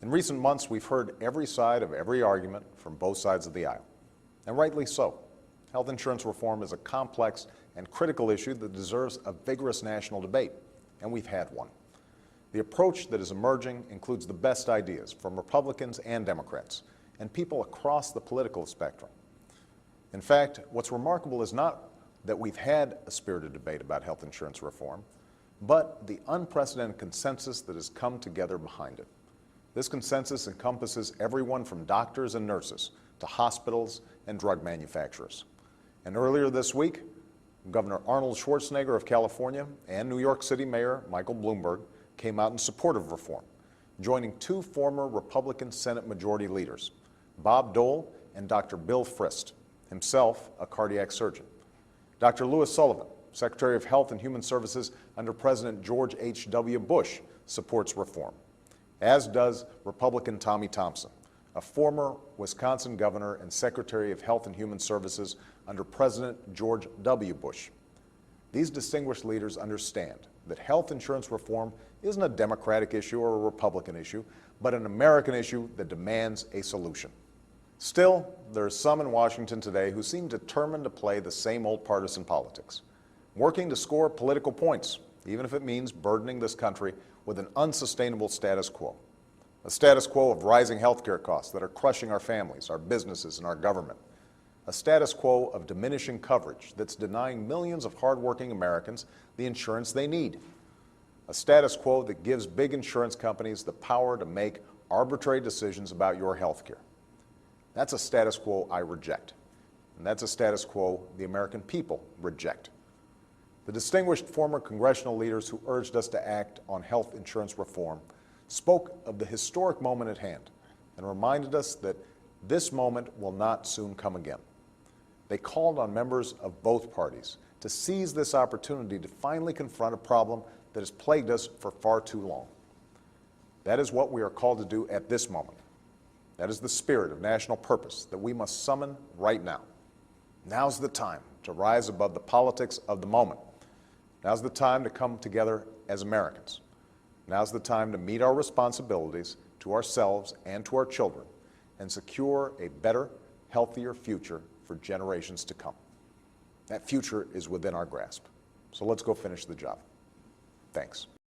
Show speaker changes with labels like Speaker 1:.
Speaker 1: In recent months, we've heard every side of every argument from both sides of the aisle, and rightly so. Health insurance reform is a complex and critical issue that deserves a vigorous national debate, and we've had one. The approach that is emerging includes the best ideas from Republicans and Democrats, and people across the political spectrum. In fact, what's remarkable is not that we've had a spirited debate about health insurance reform, but the unprecedented consensus that has come together behind it. This consensus encompasses everyone from doctors and nurses to hospitals and drug manufacturers. And earlier this week, Governor Arnold Schwarzenegger of California and New York City Mayor Michael Bloomberg came out in support of reform, joining two former Republican Senate Majority Leaders, Bob Dole and Dr. Bill Frist, himself a cardiac surgeon. Dr. Louis Sullivan, Secretary of Health and Human Services under President George H.W. Bush, supports reform, as does Republican Tommy Thompson, a former Wisconsin governor and Secretary of Health and Human Services under President George W. Bush. These distinguished leaders understand that health insurance reform isn't a Democratic issue or a Republican issue, but an American issue that demands a solution. Still, there are some in Washington today who seem determined to play the same old partisan politics, working to score political points, even if it means burdening this country with an unsustainable status quo. A status quo of rising healthcare costs that are crushing our families, our businesses, and our government. A status quo of diminishing coverage that's denying millions of hardworking Americans the insurance they need. A status quo that gives big insurance companies the power to make arbitrary decisions about your health care. That's a status quo I reject, and that's a status quo the American people reject. The distinguished former congressional leaders who urged us to act on health insurance reform spoke of the historic moment at hand and reminded us that this moment will not soon come again. They called on members of both parties to seize this opportunity to finally confront a problem that has plagued us for far too long. That is what we are called to do at this moment. That is the spirit of national purpose that we must summon right now. Now's the time to rise above the politics of the moment. Now's the time to come together as Americans. Now's the time to meet our responsibilities to ourselves and to our children and secure a better, healthier future for generations to come. That future is within our grasp. So let's go finish the job. Thanks.